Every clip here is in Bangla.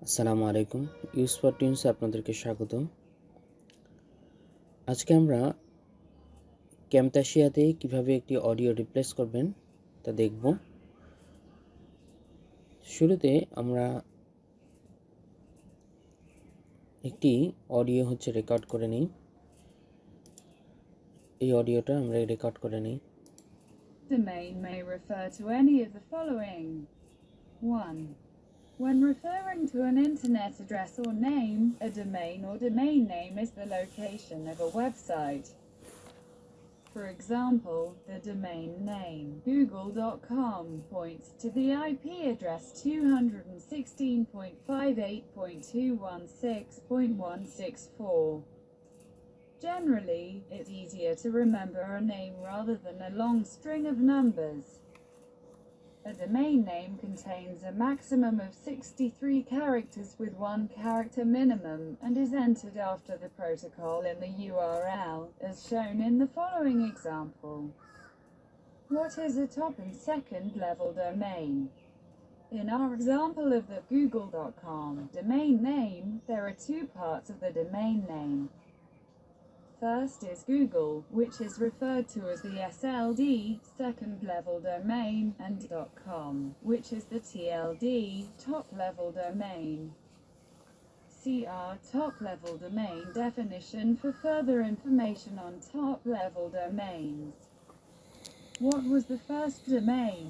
আসসালামু আলাইকুম। ইউজ ফর টিউনসে আপনাদেরকে স্বাগত। আজকে আমরা ক্যামতাসিয়াতে কিভাবে একটি অডিও রিপ্লেস করবেন তা দেখব। শুরুতে আমরা একটি অডিও রেকর্ড করে নিই। এই অডিওটা আমরা রেকর্ড করে নিই। Domain may refer to any of the following. 1. When referring to an internet address or name, a domain or domain name is the location of a website. For example, the domain name google.com points to the IP address 216.58.216.164. Generally, it's easier to remember a name rather than a long string of numbers. A domain name contains a maximum of 63 characters with 1 character minimum and is entered after the protocol in the URL, as shown in the following example. What is a top and second level domain? In our example of the google.com domain name, there are two parts of the domain name. First is Google, which is referred to as the SLD, second-level domain, and .com, which is the TLD, top-level domain. See our top-level domain definition for further information on top-level domains. What was the first domain?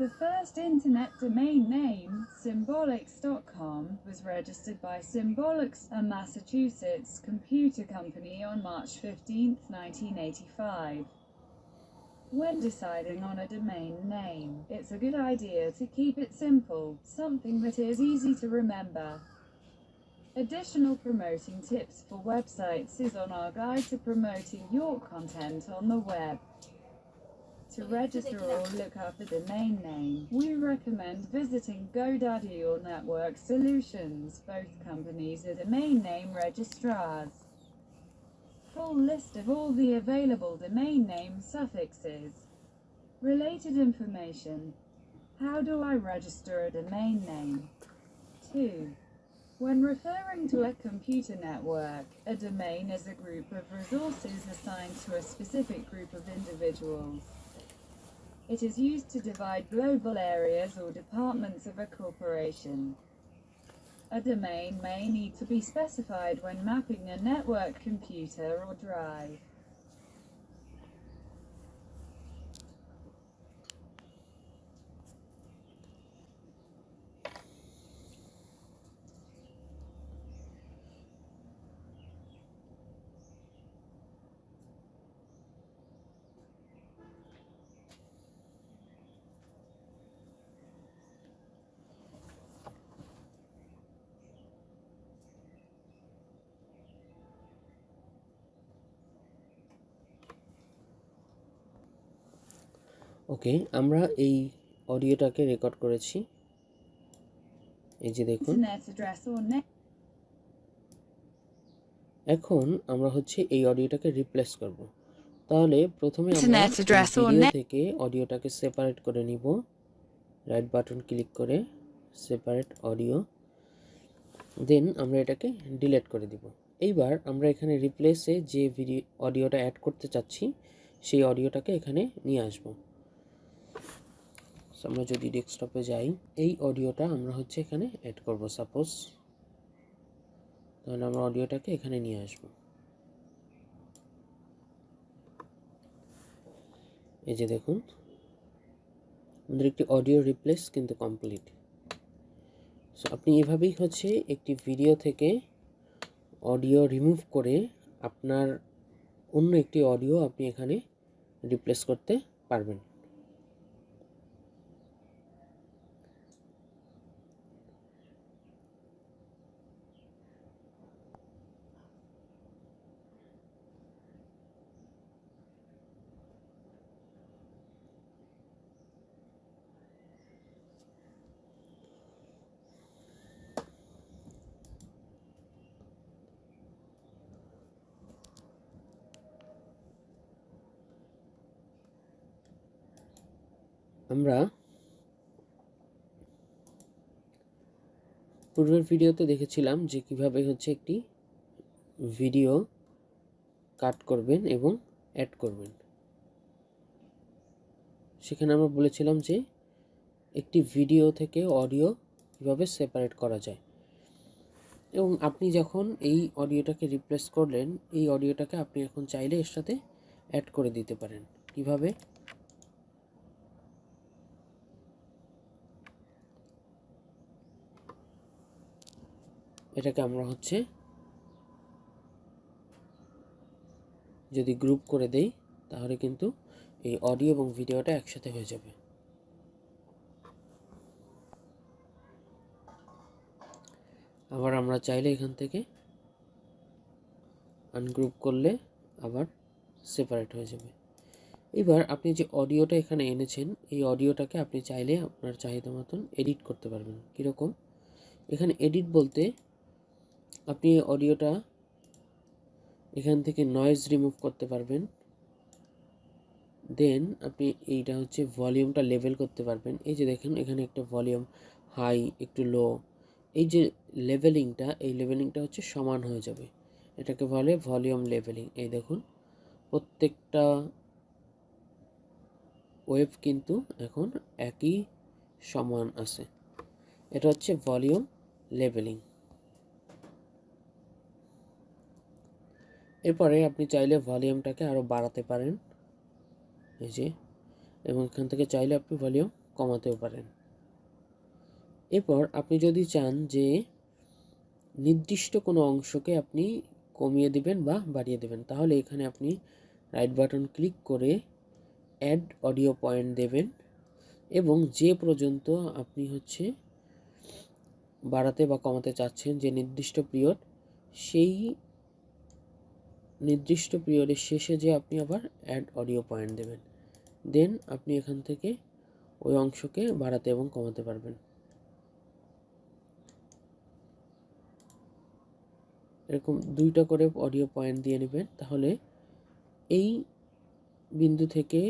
The first internet domain name, Symbolics.com, was registered by Symbolics, a Massachusetts computer company on March 15, 1985. When deciding on a domain name, it's a good idea to keep it simple, something that is easy to remember. Additional promoting tips for websites is on our guide to promoting your content on the web. To register or look up a domain name, we recommend visiting GoDaddy or Network Solutions. Both companies are domain name registrars. Full list of all the available domain name suffixes. Related information. How do I register a domain name? 2. When referring to a computer network, a domain is a group of resources assigned to a specific group of individuals. It is used to divide global areas or departments of a corporation. A domain may need to be specified when mapping a network computer or drive. ওকে, আমরা এই অডিওটাকে রেকর্ড করেছি। এই যে দেখুন, Internet address or name. এখন আমরা এই অডিওটাকে রিপ্লেস করব। তাহলে প্রথমে আমরা Internet address or video name. থেকে অডিওটাকে সেপারেট করে নিব। রাইট বাটন ক্লিক করে সেপারেট অডিও, দেন আমরা এটাকে ডিলিট করে দিব। এইবার আমরা এখানে রিপ্লেসে যে অডিওটা অ্যাড করতে চাচ্ছি সেই অডিওটাকে এখানে নিয়ে আসব। আমরা যদি ডেস্কটপে যাই, এই অডিওটা আমরা এখানে অ্যাড করব। সাপোজ তাহলে আমরা অডিওটাকে এখানে নিয়ে আসব। এই যে দেখুন, আমাদের একটি অডিও রিপ্লেস কিন্তু কমপ্লিট। সো আপনি এভাবেই একটি ভিডিও থেকে অডিও রিমুভ করে আপনার অন্য একটি অডিও আপনি এখানে রিপ্লেস করতে পারবেন। আমরা পূর্বের ভিডিওতে দেখেছিলাম যে কিভাবে হচ্ছে একটি ভিডিও কাট করবেন এবং অ্যাড করবেন। সেখানে আমরা বলেছিলাম যে একটি ভিডিও থেকে অডিও কীভাবে সেপারেট করা যায়, এবং আপনি যখন এই অডিওটাকে রিপ্লেস করলেন, এই অডিওটাকে আপনি এখন চাইলে এর সাথে অ্যাড করে দিতে পারেন। কিভাবে? এটাকে আমরা হচ্ছে যদি গ্রুপ করে দেই তাহলে কিন্তু এই অডিও এবং ভিডিওটা একসাথে হয়ে যাবে। আবার আমরা চাইলে এখান থেকে আনগ্রুপ করলে আবার সেপারেট হয়ে যাবে। এবার আপনি যে অডিওটা এখানে এনেছেন, এই অডিওটাকে আপনি চাইলে আপনার চাহিদা মতন এডিট করতে পারবেন। কীরকম? এখানে এডিট বলতে আপনি অডিওটা এখান থেকে নয়েজ রিমুভ করতে পারবেন। দেন আপনি এইটা হচ্ছে ভলিউমটা লেভেল করতে পারবেন। এই যে দেখেন এখানে একটা ভলিউম হাই, একটু লো, এই যে লেভেলিংটা, এই লেভেলিংটা হচ্ছে সমান হয়ে যাবে। এটাকে বলে ভলিউম লেভেলিং। এই দেখুন প্রত্যেকটা ওয়েভ কিন্তু এখন একই সমান আছে। এটা হচ্ছে ভলিউম লেভেলিং। এরপরে আপনি চাইলে ভলিউমটাকে আরও বাড়াতে পারেন, এই যে, এবং এখান থেকে চাইলে আপনি ভলিউম কমাতেও পারেন। এরপর আপনি যদি চান যে নির্দিষ্ট কোনো অংশকে আপনি কমিয়ে দিবেন বা বাড়িয়ে দেবেন, তাহলে এখানে আপনি রাইট বাটন ক্লিক করে অ্যাড অডিও পয়েন্ট দেবেন এবং যে পর্যন্ত আপনি হচ্ছে বাড়াতে বা কমাতে চাচ্ছেন, যে নির্দিষ্ট পিরিয়ড, সেই নির্দিষ্ট পিরিয়ডের শেষে যে আপনি আবার অ্যাড অডিও পয়েন্ট দেবেন। দেন আপনি এখান থেকে ওই অংশকে বাড়াতে এবং কমাতে পারবেন। এরকম দুইটা করে অডিও পয়েন্ট দিয়ে নেবেন, তাহলে এই বিন্দু থেকে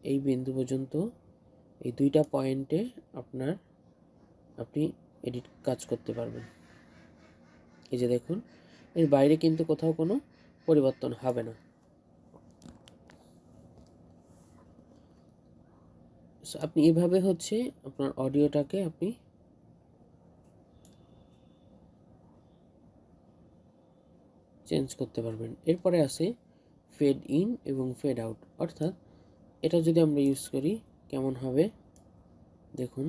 এই বিন্দু পর্যন্ত এই দুইটা পয়েন্টে আপনি এডিট কাজ করতে পারবেন। এই যে দেখুন, এর বাইরে কিন্তু কোথাও কোনো পরিবর্তন হবে না। আপনি এভাবে হচ্ছে আপনার অডিওটাকে আপনি চেঞ্জ করতে পারবেন। এরপরে আছে ফেড ইন এবং ফেড আউট, অর্থাৎ এটা যদি আমরা ইউজ করি কেমন হবে দেখুন।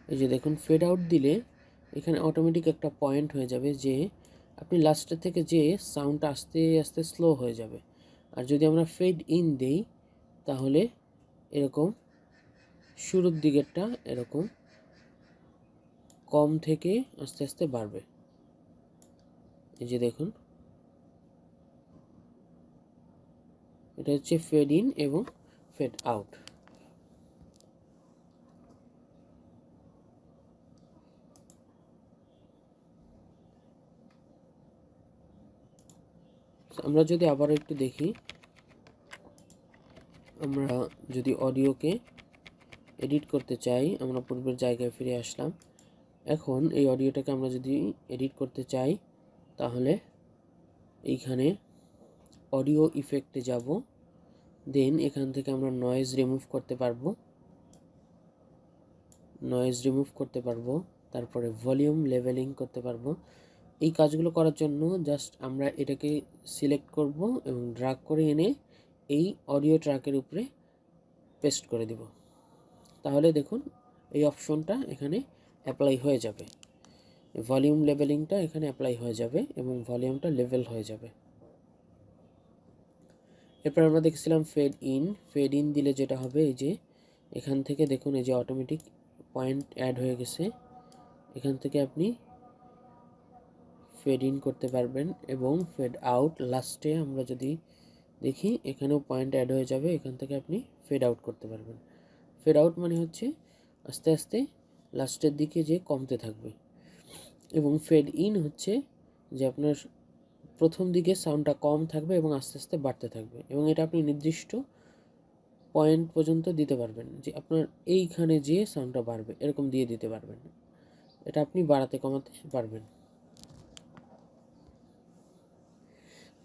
এই যে দেখুন, ফেড আউট দিলে এখানে অটোমেটিক একটা পয়েন্ট হয়ে যাবে যে আপনি লাস্টের থেকে যে সাউন্ডটা আস্তে আস্তে স্লো হয়ে যাবে। আর যদি আমরা ফেড ইন দেই তাহলে এরকম শুরুর দিকেরটা এরকম কম থেকে আস্তে আস্তে বাড়বে। এই যে দেখুন, এটা হচ্ছে ফেড ইন এবং ফেড আউট। আমরা যদি আবার একটু দেখি, আমরা যদি অডিওকে এডিট করতে চাই, আমরা পূর্বের জায়গায় ফিরে আসলাম। এখন এই অডিওটাকে আমরা যদি এডিট করতে চাই তাহলে এইখানে অডিও ইফেক্টে যাব, দেন এখান থেকে আমরা নয়েজ রিমুভ করতে পারবো, তারপরে ভলিউম লেভেলিং করতে পারবো। এই কাজগুলো করার জন্য জাস্ট আমরা এটাকে সিলেক্ট করব এবং ড্র্যাগ করে এনে এই অডিও ট্র্যাকের উপরে পেস্ট করে দিব। তাহলে দেখুন এই অপশনটা এখানে অ্যাপ্লাই হয়ে যাবে, ভলিউম লেভেলিংটা এখানে অ্যাপ্লাই হয়ে যাবে এবং ভলিউমটা লেভেল হয়ে যাবে। এরপর আমরা দেখছিলাম ফেড ইন দিলে যেটা হবে, এই যে এখান থেকে দেখুন এই যে অটোমেটিক পয়েন্ট অ্যাড হয়ে গেছে। এখান থেকে আপনি ফেড ইন করতে পারবেন এবং ফেড আউট লাস্টে আমরা যদি দেখি এখানেও পয়েন্ট অ্যাড হয়ে যাবে, এখান থেকে আপনি ফেড আউট করতে পারবেন। ফেড আউট মানে হচ্ছে আস্তে আস্তে লাস্টের দিকে যে কমতে থাকবে, এবং ফেড ইন হচ্ছে যে আপনার প্রথম দিকে সাউন্ডটা কম থাকবে এবং আস্তে আস্তে বাড়তে থাকবে, এবং এটা আপনি নির্দিষ্ট পয়েন্ট পর্যন্ত দিতে পারবেন, যে আপনার এইখানে যে সাউন্ডটা বাড়বে এরকম দিয়ে দিতে পারবেন। এটা আপনি বাড়াতে কমাতে পারবেন।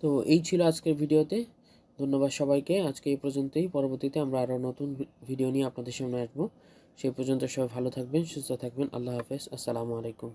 তো এই ছিল আজকের ভিডিওতে। ধন্যবাদ সবাইকে। আজকে এই পর্যন্তই। পরবর্তীতে আমরা আরও নতুন ভিডিও নিয়ে আপনাদের সামনে আসবো। সেই পর্যন্ত সবাই ভালো থাকবেন, সুস্থ থাকবেন। আল্লাহ হাফেজ। আসসালামু আলাইকুম।